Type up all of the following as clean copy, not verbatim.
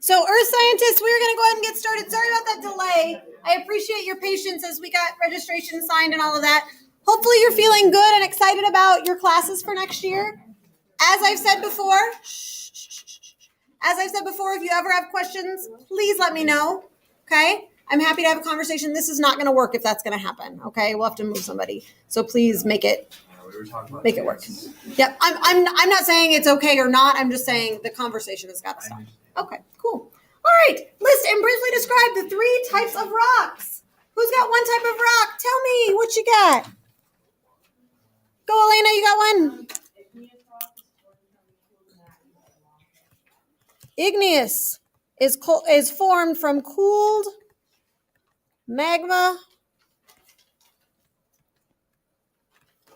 So Earth scientists, we're going to go ahead and get started. Sorry about that delay. I appreciate your patience as we got registration signed and all of that. Hopefully you're feeling good and excited about your classes for next year. As I've said before, if you ever have questions, please let me know, okay? I'm happy to have a conversation. This is not going to work if that's going to happen, okay? We'll have to move somebody. So please make it work. Yep, I'm not saying it's okay or not. I'm just saying the conversation has got to stop. Okay, cool. All right, list and briefly describe the 3 types of rocks. Who's got one type of rock? Tell me what you got. Go, Elena, you got one. Igneous is formed from cooled magma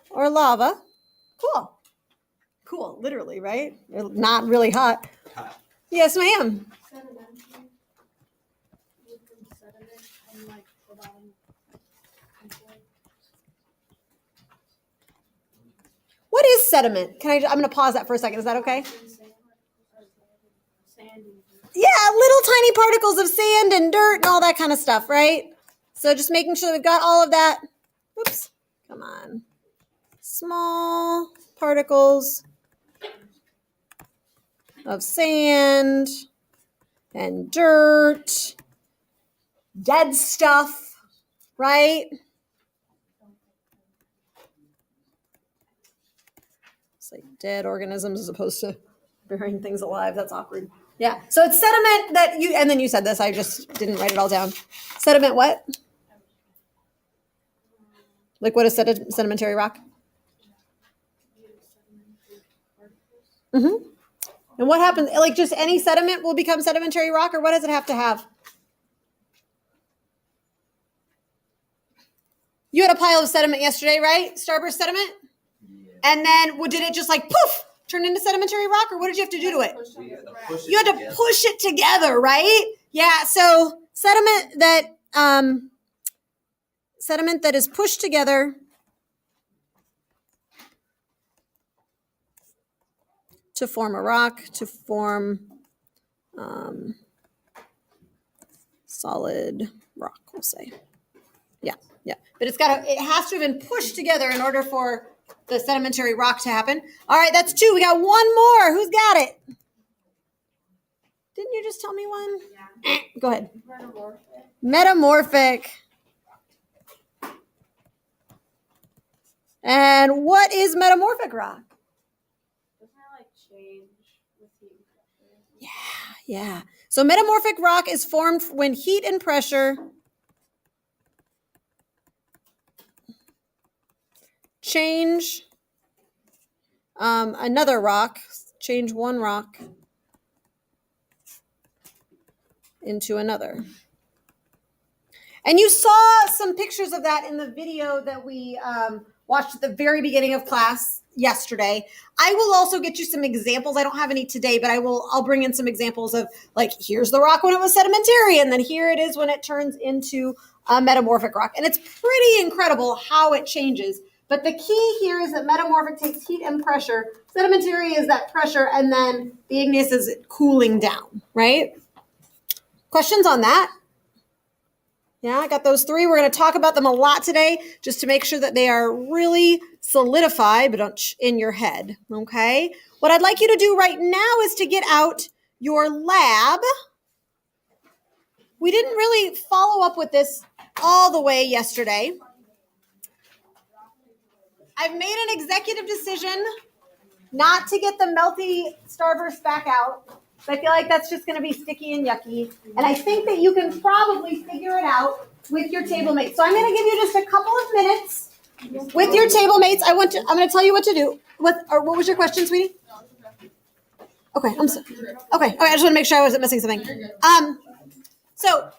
or lava. Cool, literally, right? Not really hot. Yes, ma'am. What is sediment? I'm going to pause that for a second. Is that okay? Yeah, little tiny particles of sand and dirt and all that kind of stuff, right? So just making sure that we've got all of that. Oops, come on. Small particles of sand and dirt, dead stuff, right? It's like dead organisms as opposed to burying things alive. That's awkward. Yeah. So it's sediment and then you said this, I just didn't write it all down. Sediment what? Like what is sedimentary rock? Mm-hmm. And what happens? Like just any sediment will become sedimentary rock, or what does it have to have? You had a pile of sediment yesterday, right? Starburst sediment? Yeah. And then did it just like poof, turn into sedimentary rock, or what did you have to do to it? You had to push it together, right? Yeah, so sediment that is pushed together to form a rock, to form solid rock, we'll say. Yeah. But it has to have been pushed together in order for the sedimentary rock to happen. All right, that's 2. We got one more. Who's got it? Didn't you just tell me one? Yeah. Go ahead. Metamorphic. And what is metamorphic rock? Doesn't it like change with heat and pressure? Yeah. So metamorphic rock is formed when heat and pressure change change one rock into another. And you saw some pictures of that in the video that we watched at the very beginning of class yesterday. I will also get you some examples. I don't have any today, but I'll bring in some examples of like, here's the rock when it was sedimentary, and then here it is when it turns into a metamorphic rock. And it's pretty incredible how it changes. But the key here is that metamorphic takes heat and pressure. Sedimentary is that pressure, and then the igneous is cooling down, right? Questions on that? Yeah, I got those 3. We're going to talk about them a lot today just to make sure that they are really solidified but in your head, okay? What I'd like you to do right now is to get out your lab. We didn't really follow up with this all the way yesterday. I've made an executive decision not to get the melty starburst back out. So I feel like that's just going to be sticky and yucky. And I think that you can probably figure it out with your table mates. So I'm going to give you just a couple of minutes with your table mates. I'm going to tell you what to do. What was your question, sweetie? Okay, okay. I just want to make sure I wasn't missing something. So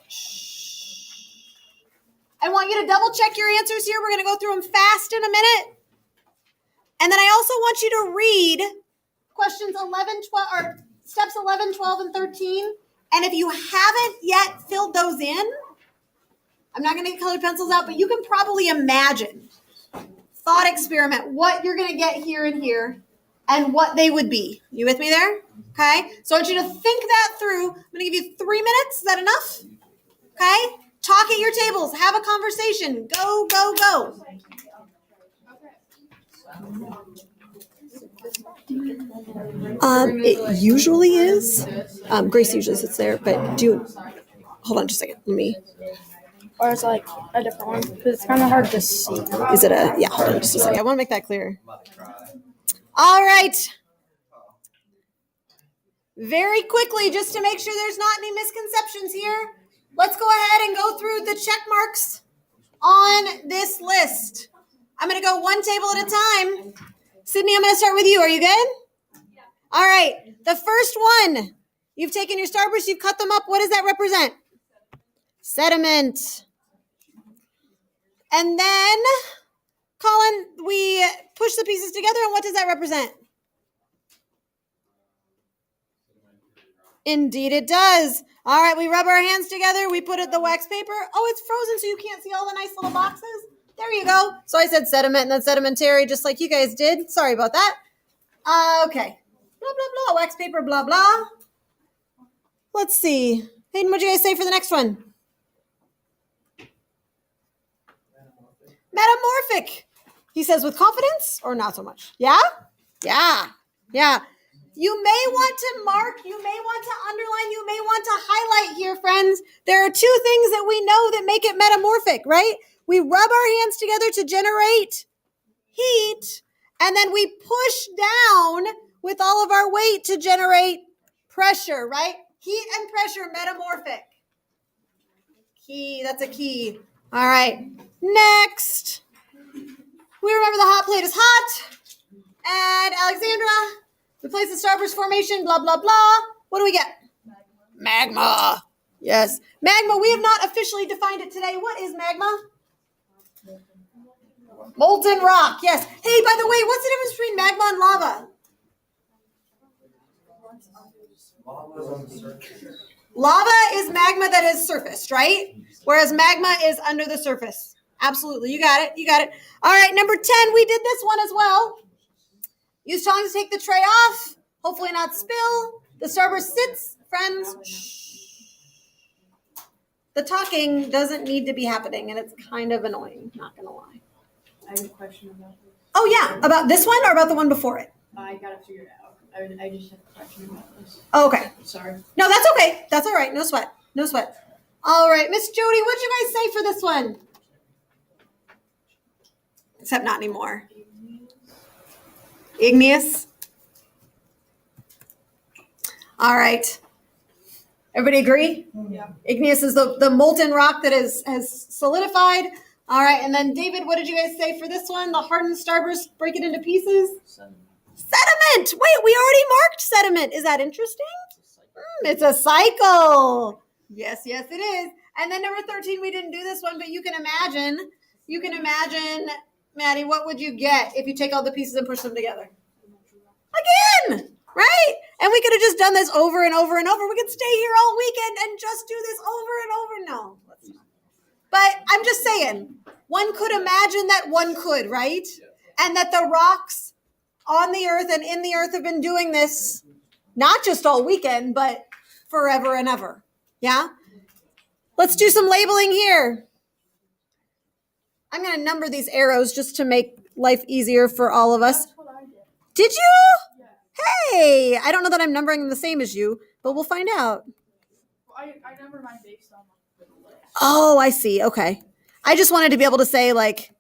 I want you to double check your answers here. We're going to go through them fast in a minute. And then I also want you to read questions 11, 12, or steps 11, 12, and 13. And if you haven't yet filled those in, I'm not going to get colored pencils out, but you can probably imagine, thought experiment, what you're going to get here and here. and what they would be. You with me there? Okay. So I want you to think that through. I'm going to give you 3 minutes. Is that enough? Okay. Talk at your tables. Have a conversation. Go, go, go. It usually is. Grace usually sits there, but hold on just a second. Let me. Or it's like a different one because it's kind of hard to see. Is it a? Yeah, hold on just a second. I want to make that clear. All right. Very quickly, just to make sure there's not any misconceptions here, let's go ahead and go through the check marks on this list. I'm going to go one table at a time. Sydney, I'm going to start with you. Are you good? Yeah. All right. The first one, you've taken your starburst, you've cut them up. What does that represent? Sediment. And then, Colin, we push the pieces together, and what does that represent? Indeed it does. All right, we rub our hands together. We put it the wax paper. Oh, it's frozen, so you can't see all the nice little boxes. There you go. So I said sediment and then sedimentary, just like you guys did. Sorry about that. Okay. Blah, blah, blah. Wax paper, blah, blah. Let's see. Hayden, what'd you guys say for the next one? Metamorphic. He says with confidence or not so much? Yeah? Yeah. Yeah. You may want to mark, you may want to underline, you may want to highlight here, friends. There are two things that we know that make it metamorphic, right? We rub our hands together to generate heat, and then we push down with all of our weight to generate pressure, right? Heat and pressure, metamorphic. Key, that's a key. All right, next. We remember the hot plate is hot. And Alexandra, we place the starburst formation, blah, blah, blah. What do we get? Magma. Yes. Magma, we have not officially defined it today. What is magma? Molten rock, yes. Hey, by the way, what's the difference between magma and lava? Lava is magma that is surfaced, right? Whereas magma is under the surface. Absolutely. You got it. You got it. All right, number 10, we did this one as well. Use tongs to take the tray off. Hopefully not spill. The starburst sits. Friends, shh. The talking doesn't need to be happening, and it's kind of annoying, not going to lie. I have a question about this. Oh, yeah. About this one or about the one before it? I got to figure it out. I just have a question about this. Oh, okay. Sorry. No, that's okay. That's all right. No sweat. No sweat. All right. Miss Jody, what'd you guys say for this one? Except not anymore. Igneous. All right. Everybody agree? Yeah. Igneous is the molten rock that has solidified. All right. And then, David, what did you guys say for this one? The hardened starburst, break it into pieces? Sediment. Wait, we already marked sediment. Is that interesting? It's a cycle. Yes, yes, it is. And then number 13, we didn't do this one, but you can imagine, Maddie, what would you get if you take all the pieces and push them together? Again, right? And we could have just done this over and over and over. We could stay here all weekend and just do this over and over. No, let's not. But I'm just saying, one could imagine that one could, right? And that the rocks on the earth and in the earth have been doing this, not just all weekend, but forever and ever. Yeah? Let's do some labeling here. I'm going to number these arrows just to make life easier for all of us. That's what I did. Did you? Yeah. Hey, I don't know that I'm numbering them the same as you, but we'll find out. Well, I numbered mine based on the list. Oh, I see. Okay. I just wanted to be able to say, like,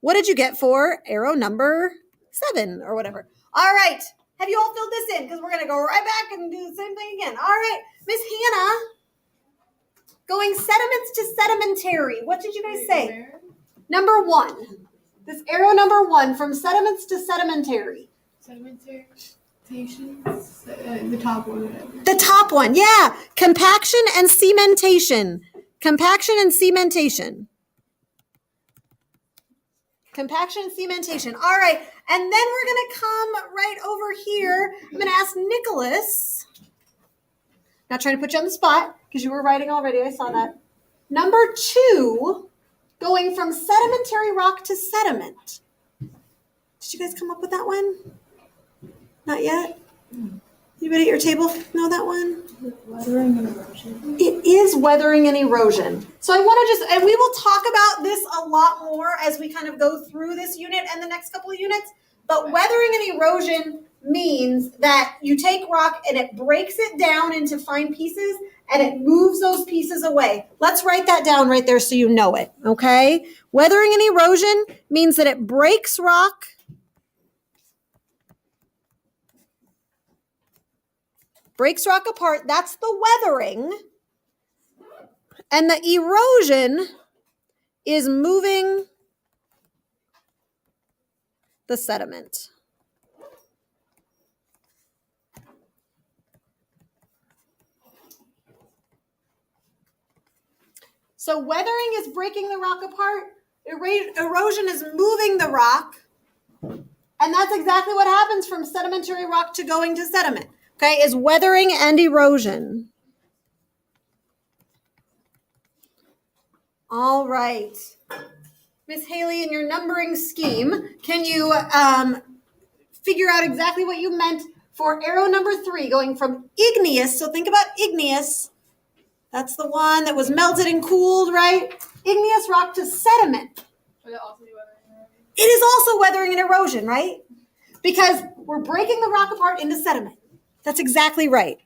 what did you get for arrow number 7 or whatever? All right. Have you all filled this in? Because we're going to go right back and do the same thing again. All right. Miss Hannah, going sediments to sedimentary. What did you guys say? Where? Number 1. This arrow number 1, from sediments to sedimentary. Sedimentary. The top one. Whatever. The top one, yeah. Compaction and cementation. Compaction and cementation. Compaction and cementation. All right. And then we're going to come right over here. I'm going to ask Nicholas. Not trying to put you on the spot because you were writing already. I saw that. Number 2, going from sedimentary rock to sediment. Did you guys come up with that one? Not yet? Anybody at your table know that one? Weathering and erosion. It is weathering and erosion. So I want to just, and we will talk about this a lot more as we kind of go through this unit and the next couple of units. But weathering and erosion means that you take rock and it breaks it down into fine pieces and it moves those pieces away. Let's write that down right there so you know it, okay? Weathering and erosion means that it breaks rock apart. That's the weathering. And the erosion is moving the sediment. So weathering is breaking the rock apart. Erosion is moving the rock. And that's exactly what happens from sedimentary rock to going to sediment. Okay, is weathering and erosion. All right. Miss Haley, in your numbering scheme, can you figure out exactly what you meant for arrow number 3, going from igneous? So think about igneous. That's the one that was melted and cooled, right? Igneous rock to sediment. Would it also be weathering and erosion? It is also weathering and erosion, right? Because we're breaking the rock apart into sediment. That's exactly right.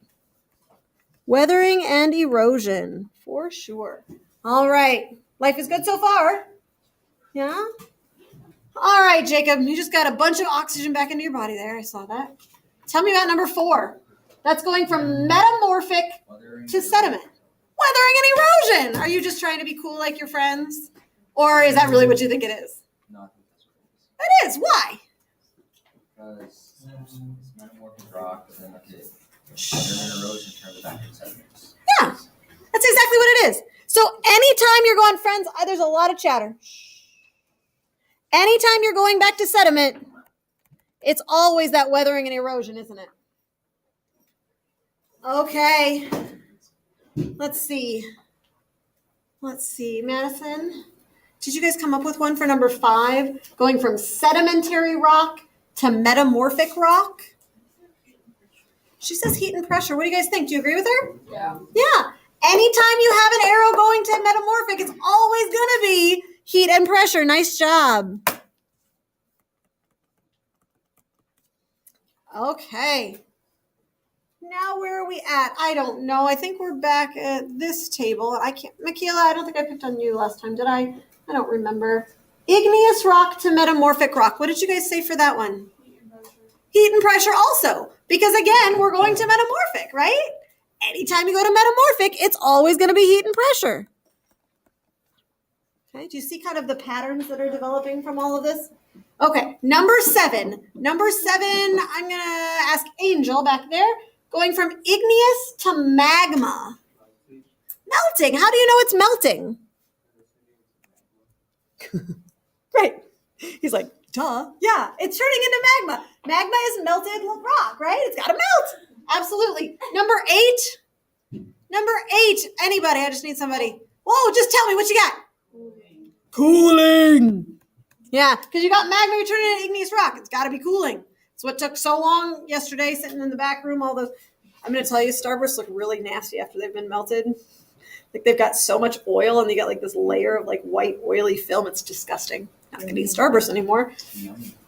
Weathering and erosion, for sure. All right. Life is good so far. Yeah? All right, Jacob. You just got a bunch of oxygen back into your body there. I saw that. Tell me about number 4. That's going from metamorphic to sediment. Weathering and erosion. Are you just trying to be cool like your friends? Or is that really what you think it is? No, I think that's what it is. It is. Why? Because it's metamorphic rock, and then it weathering and erosion turns it back into sediments. Yeah. That's exactly what it is. So anytime you're going, friends, there's a lot of chatter. Anytime you're going back to sediment, it's always that weathering and erosion, isn't it? Okay. Let's see. Madison, did you guys come up with one for number 5? Going from sedimentary rock to metamorphic rock? She says heat and pressure. What do you guys think? Do you agree with her? Yeah. Yeah. Anytime you have an arrow going to metamorphic, it's always going to be heat and pressure. Nice job. Okay. Now where are we at? I don't know. I think we're back at this table. Michaela, I don't think I picked on you last time, did I? I don't remember. Igneous rock to metamorphic rock. What did you guys say for that one? Heat and pressure also. Because again, we're going to metamorphic, right? Anytime you go to metamorphic, it's always going to be heat and pressure. Okay, do you see kind of the patterns that are developing from all of this? Okay, number 7. Number 7, I'm going to ask Angel back there. Going from igneous to magma. Melting. How do you know it's melting? Great. He's like, duh. Yeah, it's turning into magma. Magma is melted rock, right? It's got to melt. Absolutely. Number 8. Anybody? I just need somebody. Whoa, just tell me what you got. Cooling. Yeah, because you got magma, you're turning into igneous rock. It's got to be cooling. It's what took so long yesterday, sitting in the back room. All those. I'm going to tell you, Starbursts look really nasty after they've been melted. Like they've got so much oil, and they got like this layer of like white oily film. It's disgusting. Not going to eat Starburst anymore.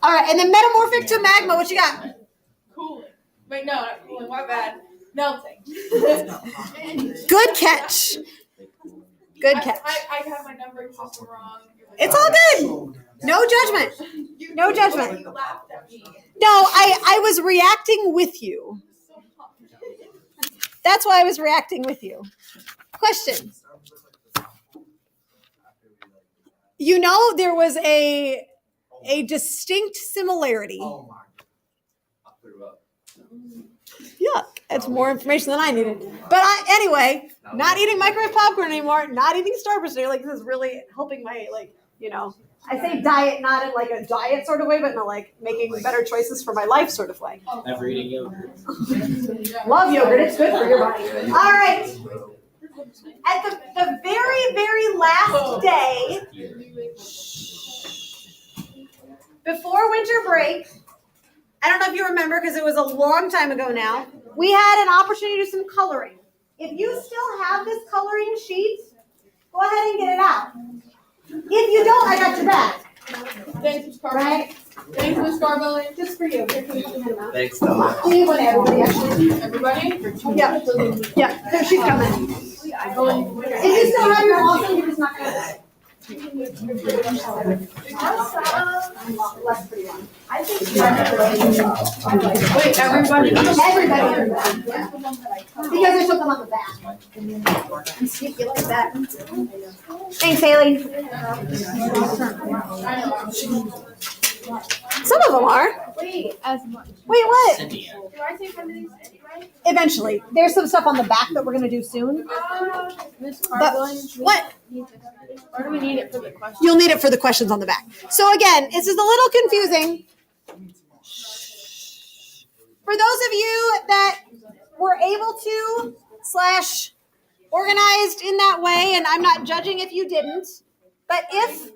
All right, and then metamorphic to magma. What you got? Cooling. Wait, no, not cooling. My bad. Melting. Good catch. Good catch. I have my numbering system wrong. It's all good. No judgment. No judgment. You laughed at me. No, I was reacting with you. That's why I was reacting with you. Question. You know, there was a distinct similarity. Oh my. I threw up. Yuck. That's more information than I needed. But anyway, not eating microwave popcorn anymore, not eating Starburst anymore. Like, this is really helping my, I say diet not in like a diet sort of way, but in a like making better choices for my life sort of way. Never eating yogurt. Love yogurt. It's good for your body. All right. At the very, very last day before winter break, I don't know if you remember because it was a long time ago now. We had an opportunity to do some coloring. If you still have this coloring sheet, go ahead and get it out. If you don't, I got your back. Thanks, Carl. Right? Thanks, Miss Carmel. Just for you. Here, can you hand them out? Thanks, Stella. Do you want everybody actually? Everybody? Yeah. Yeah. So she's coming. If you still have your awesome, you're just not gonna. Less pretty one. I think. Wait, everybody. Everybody. Yeah. Because I took them on the back. And sneaky like that. Thanks, Haley. Some of them are. Wait, as much. Wait, what? Sediment. Do I take one of these anyway? Eventually. There's some stuff on the back that we're going to do soon. Miss But Carmel. what? Or do we need it for the question? You'll need it for the questions on the back. So again, this is a little confusing. For those of you that were able to / organized in that way, and I'm not judging if you didn't, but if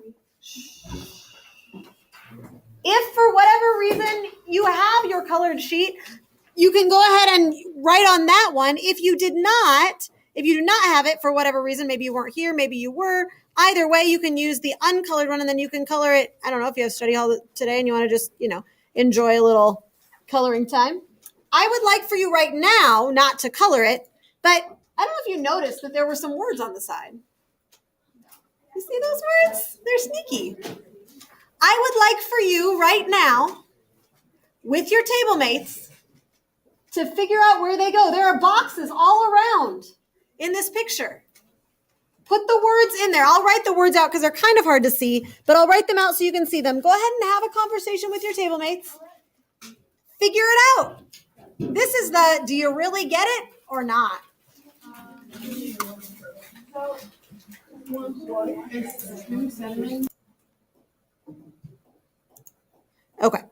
for whatever reason you have your colored sheet, you can go ahead and write on that one. If you do not have it for whatever reason, maybe you weren't here, maybe you were, either way, you can use the uncolored one and then you can color it. I don't know if you have study hall today and you want to just, enjoy a little coloring time. I would like for you right now not to color it, but I don't know if you noticed that there were some words on the side. You see those words? They're sneaky. I would like for you right now, with your table mates, to figure out where they go. There are boxes all around in this picture. Put the words in there. I'll write the words out because they're kind of hard to see, but I'll write them out so you can see them. Go ahead and have a conversation with your table mates. Figure it out. This is the, do you really get it or not? Okay.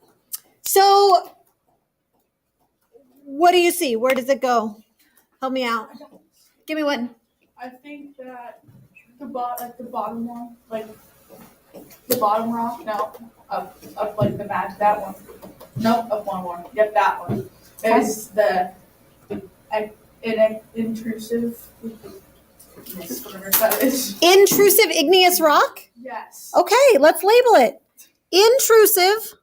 So what do you see? Where does it go? Help me out. Give me one. I think that the bottom one, like the bottom rock, no, up like the back, that one. Nope, up one more. Yep, that one. Is the intrusive. Whatever that is. Intrusive igneous rock? Yes. Okay, let's label it. Intrusive.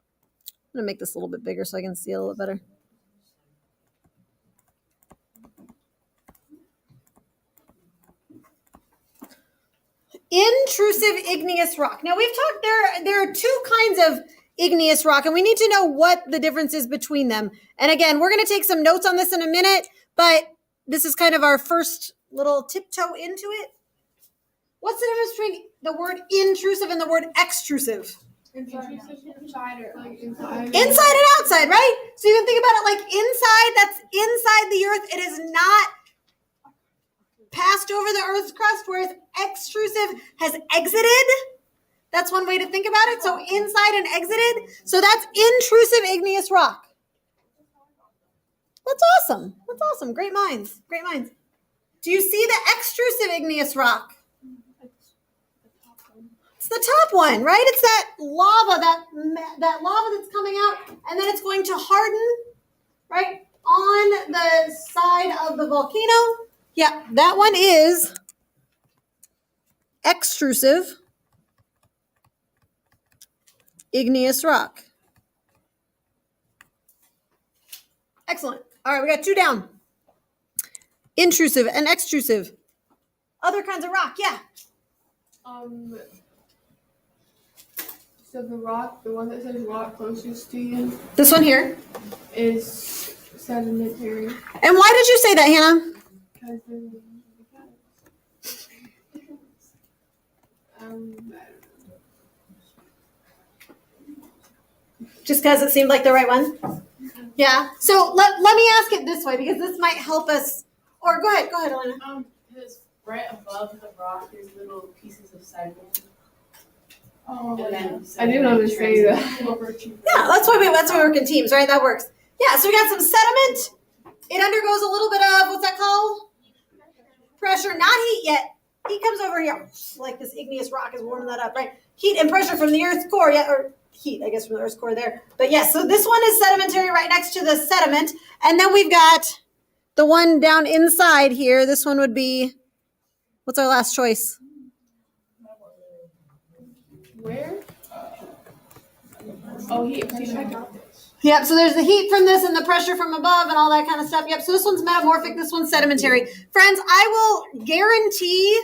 I'm going to make this a little bit bigger so I can see a little bit better. Intrusive igneous rock. Now we've talked, there are two kinds of igneous rock, and we need to know what the difference is between them. And again, we're going to take some notes on this in a minute, but this is kind of our first little tiptoe into it. What's the difference between the word intrusive and the word extrusive? Inside Inside and outside, right? So you can think about it like inside, that's inside the earth. It is not passed over the earth's crust, whereas extrusive has exited. That's one way to think about it. So inside and exited. So that's intrusive igneous rock. That's awesome. That's awesome. Great minds. Great minds. Do you see the extrusive igneous rock? It's the top one, right? It's that lava, that lava that's coming out, and then it's going to harden, right, on the side of the volcano. Yeah, that one is extrusive igneous rock. Excellent. All right, we got two down. Intrusive and extrusive. Other kinds of rock, yeah. So the rock, the one that says rock closest to you, This one here. is sedimentary. And why did you say that, Hannah? Just because it seemed like the right one? Yeah. So let me ask it this way, because this might help us. Or go ahead, Elena. Because right above the rock, there's little pieces of sediment. Oh, And then I didn't know to say that. Yeah, that's why we work in teams, right? That works. Yeah, so we got some sediment. It undergoes a little bit of, what's that called? Pressure, not heat yet. Heat comes over here, like this igneous rock is warming that up, right? Heat and pressure from the Earth's core, yeah, or heat, I guess, from the Earth's core there. But yes, so this one is sedimentary right next to the sediment. And then we've got the one down inside here. This one would be, what's our last choice? Where? Oh, he I got this. Yep, so there's the heat from this and the pressure from above and all that kind of stuff. Yep, so this one's metamorphic, this one's sedimentary. Friends, I will guarantee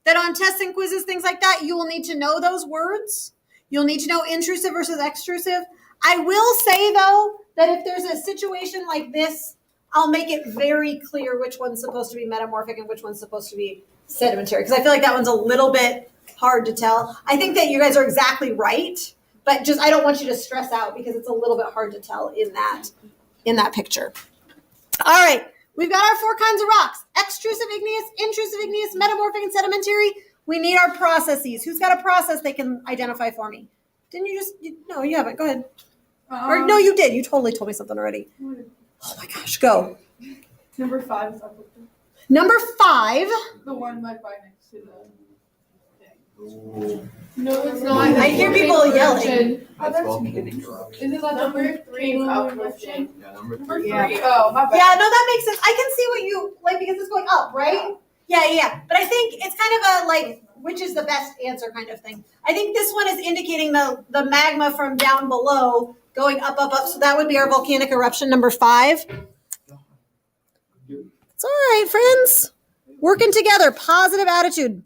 that on tests and quizzes, things like that, you will need to know those words. You'll need to know intrusive versus extrusive. I will say, though, that if there's a situation like this, I'll make it very clear which one's supposed to be metamorphic and which one's supposed to be sedimentary, because I feel like that one's a little bit hard to tell. I think that you guys are exactly right, but just I don't want you to stress out because it's a little bit hard to tell in that picture. All right, we've got our 4 kinds of rocks: extrusive igneous, intrusive igneous, metamorphic, and sedimentary. We need our processes. Who's got a process they can identify for me? Didn't you just? No, you haven't. Go ahead. Or no, you did. You totally told me something already. Oh my gosh, go. Number 5 is uplifting. Number 5. The one right next to the thing. Ooh. No, it's not. I hear people yelling. That's volcanic eruption. Is it like number 3 is uplifting? Yeah, number 3. Number 3. Oh, my bad. Yeah, no, that makes sense. I can see what you like because it's going up, right? Yeah. But I think it's kind of a like, which is the best answer kind of thing. I think this one is indicating the magma from down below going up. So that would be our volcanic eruption, number 5. It's all right, friends. Working together, positive attitude.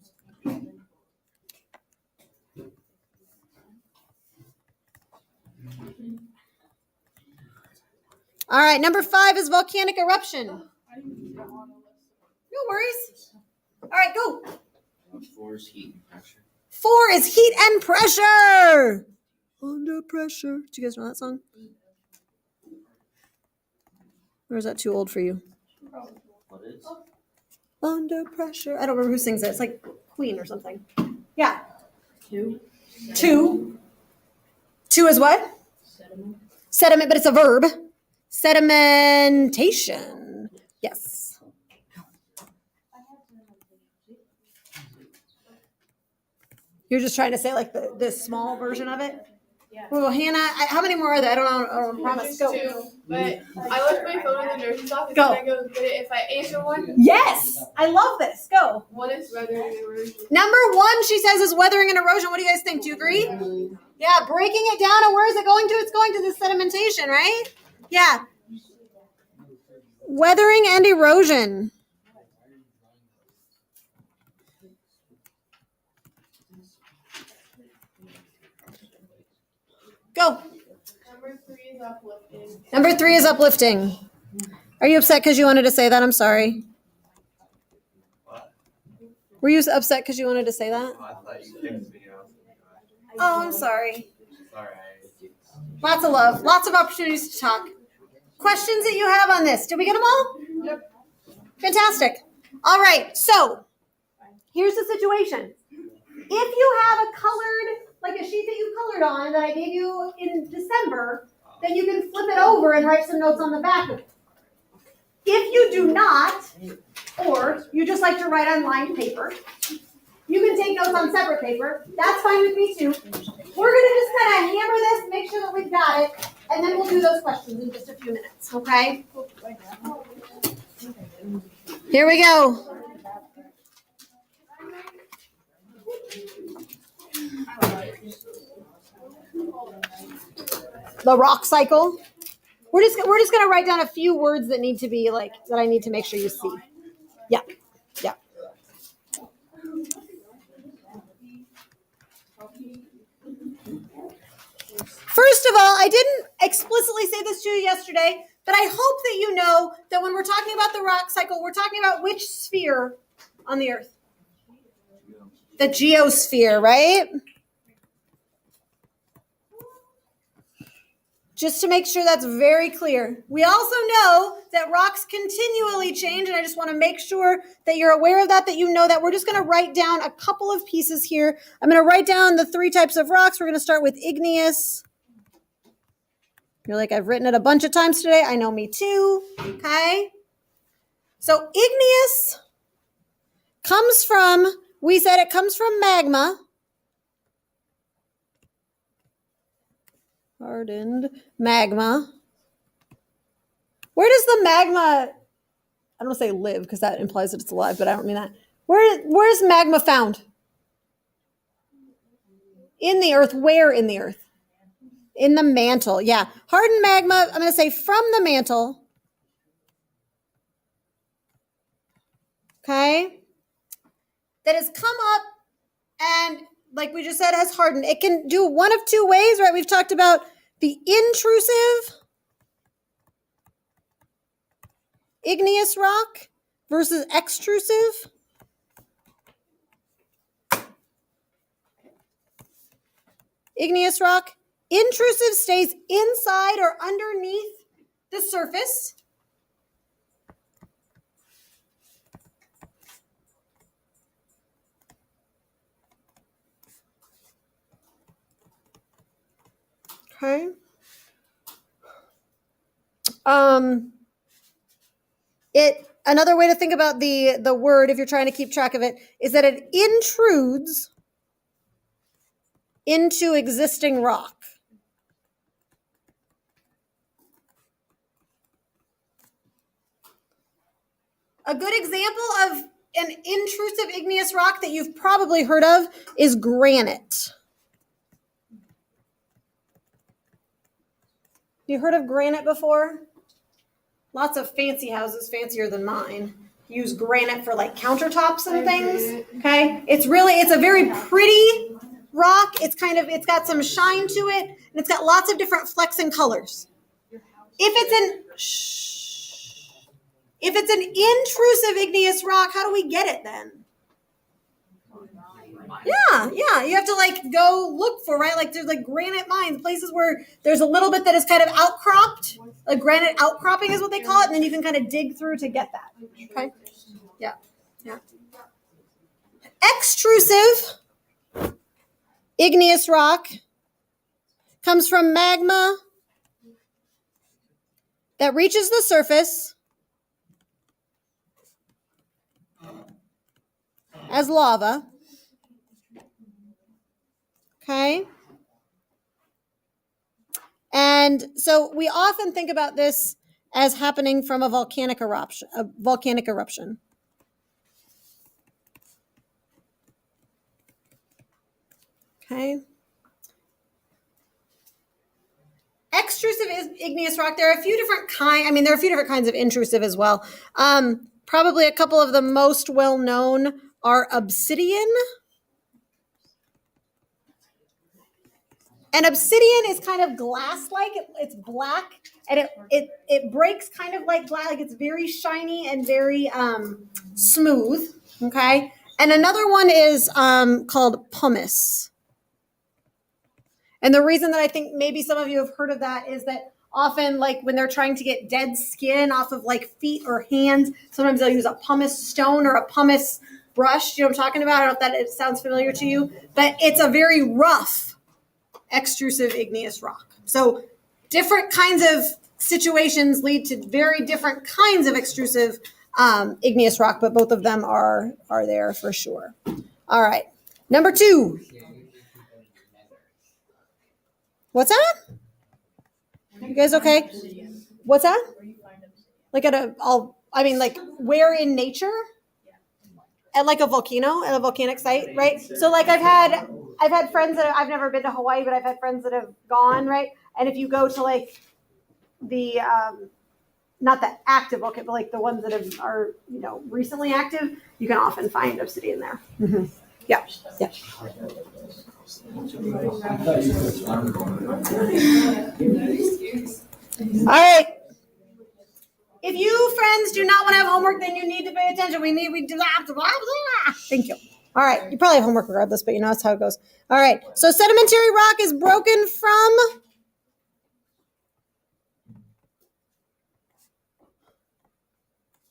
All right, number 5 is volcanic eruption. No worries. All right, go. 4 is heat and pressure. 4 is heat and pressure. Under pressure. Do you guys know that song? Or is that too old for you? What is? Under pressure. I don't remember who sings it. It's like Queen or something. Yeah. 2. 2. 2 is what? Sediment. Sediment, but it's a verb. Sedimentation. Yes. You're just trying to say like the small version of it? Yeah. Well, Hannah, how many more are there? I don't promise. Go. 2, but I left my phone in the nurse's office. Go. And I go get it if I answer one. Yes. I love this. Go. One is weather and erosion. Number 1, she says, is weathering and erosion. What do you guys think? Do you agree? Yeah, breaking it down. And where is it going to? It's going to the sedimentation, right? Yeah. Weathering and erosion. Go. Number 3 is uplifting. Number 3 is uplifting. Are you upset because you wanted to say that? I'm sorry. What? Were you upset because you wanted to say that? Oh, I thought you kicked me off. Oh, I'm sorry. It's alright. Lots of love. Lots of opportunities to talk. Questions that you have on this? Did we get them all? Yep. Fantastic. All right. So here's the situation. If you have a colored, like a sheet that you colored on that I gave you in December, then you can flip it over and write some notes on the back of it. If you do not, or you just like to write on lined paper, you can take notes on separate paper. That's fine with me too. We're going to just kind of hammer this, make sure that we've got it, and then we'll do those questions in just a few minutes, okay? Here we go. The rock cycle. We're just going to write down a few words that need to be like, that I need to make sure you see. Yeah. First of all, I didn't explicitly say this to you yesterday, but I hope that you know that when we're talking about the rock cycle, we're talking about which sphere on the Earth? The geosphere, right? Just to make sure that's very clear. We also know that rocks continually change, and I just want to make sure that you're aware of that, that you know that. We're just going to write down a couple of pieces here. I'm going to write down the 3 types of rocks. We're going to start with igneous. You're like, I've written it a bunch of times today. I know, me too. Okay. So igneous comes from, we said it comes from magma. hardened magma. Where does the magma, I don't want to say live because that implies that it's alive, but I don't mean that. Where's magma found? In the earth. Where in the earth? In the mantle. Yeah. Hardened magma, I'm going to say from the mantle. Okay. That has come up and, like we just said, has hardened. It can do one of two ways, right? We've talked about the intrusive igneous rock versus extrusive. Igneous rock. Intrusive stays inside or underneath the surface. Okay. Another way to think about the word, if you're trying to keep track of it, is that it intrudes into existing rock. A good example of an intrusive igneous rock that you've probably heard of is granite. You heard of granite before? Lots of fancy houses, fancier than mine, use granite for like countertops and things. Okay, it's a very pretty rock. It's got some shine to it, and it's got lots of different flecks and colors. If it's an intrusive igneous rock, how do we get it then? Yeah. You have to like go look for, right? Like there's like granite mines, places where there's a little bit that is kind of outcropped. Like granite outcropping is what they call it, and then you can kind of dig through to get that. Okay. Yeah. Extrusive igneous rock comes from magma that reaches the surface as lava. Okay. And so we often think about this as happening from a volcanic eruption. Okay. Extrusive igneous rock. There are a few different kinds of intrusive as well. Probably a couple of the most well-known are obsidian. And obsidian is kind of glass-like. It's black, and it breaks kind of like glass. Like it's very shiny and very smooth. Okay. And another one is called pumice. And the reason that I think maybe some of you have heard of that is that often, like when they're trying to get dead skin off of like feet or hands, sometimes they'll use a pumice stone or a pumice brush. You know what I'm talking about? I don't know if that sounds familiar to you, but it's a very rough extrusive igneous rock. So different kinds of situations lead to very different kinds of extrusive igneous rock, but both of them are there for sure. All right. Number 2. What's that? You guys okay? What's that? Like like where in nature? At like a volcano, at a volcanic site, right? So like I've had friends that I've never been to Hawaii, but I've had friends that have gone, right? And if you go to like the not the active volcano, but like the ones that are recently active, you can often find obsidian there. Mm-hmm. Yeah. All right. If you friends do not want to have homework, then you need to pay attention. We do blah, blah, blah. Thank you. All right. You probably have homework regardless, but that's how it goes. All right. So sedimentary rock is broken from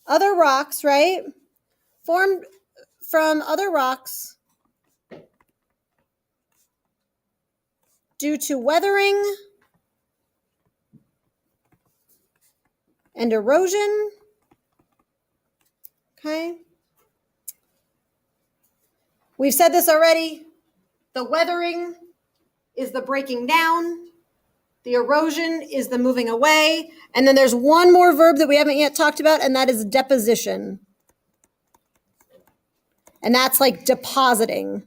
other rocks, right? Formed from other rocks due to weathering and erosion. Okay. We've said this already. The weathering is the breaking down. The The erosion is the moving away. And then there's one more verb that we haven't yet talked about, and that is deposition. And that's like depositing.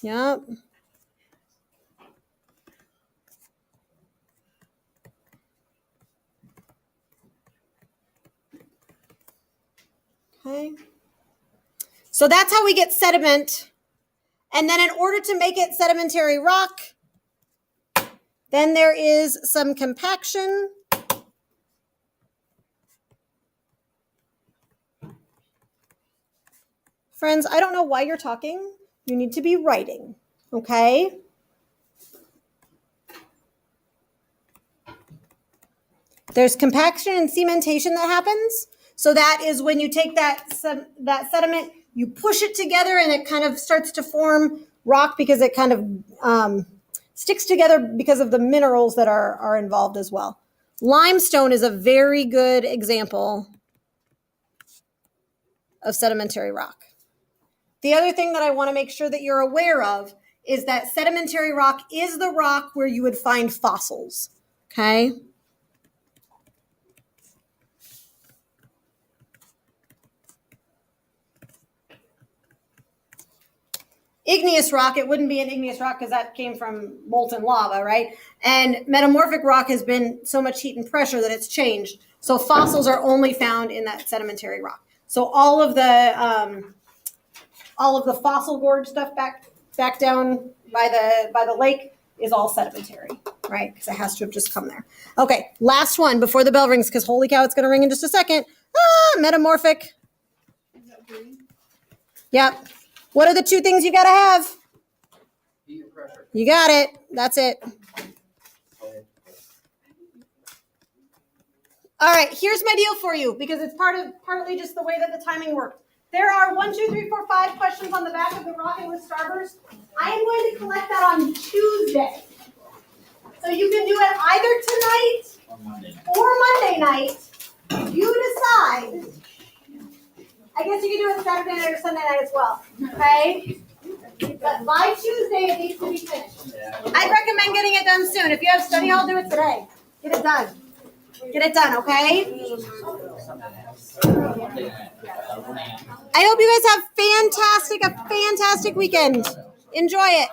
Yep. Okay. So that's how we get sediment. And then in order to make it sedimentary rock, then there is some compaction. Friends, I don't know why you're talking. You need to be writing, okay? There's compaction and cementation that happens. So that is when you take that sediment, you push it together and it kind of starts to form rock because it kind of sticks together because of the minerals that are involved as well. Limestone is a very good example of sedimentary rock. The other thing that I want to make sure that you're aware of is that sedimentary rock is the rock where you would find fossils, okay? Igneous rock, it wouldn't be an igneous rock because that came from molten lava, right? And metamorphic rock has been so much heat and pressure that it's changed. So fossils are only found in that sedimentary rock. So all of the fossil gorge stuff back down by the lake is all sedimentary, right? Because it has to have just come there. Okay, last one before the bell rings, because holy cow, it's going to ring in just a second. Metamorphic. Yep. What are the two things you got to have? Heat and pressure. You got it. That's it. All right, here's my deal for you, because it's partly just the way that the timing worked. There are 1, 2, 3, 4, 5 questions on the back of the Rocking with Starburst. I am going to collect that on Tuesday. So you can do it either tonight or Monday night. You decide. I guess you can do it Saturday night or Sunday night as well. Okay? But by Tuesday, it needs to be finished. I'd recommend getting it done soon. If you have study hall, do it today. Get it done. Get it done, okay? I hope you guys have a fantastic weekend. Enjoy it.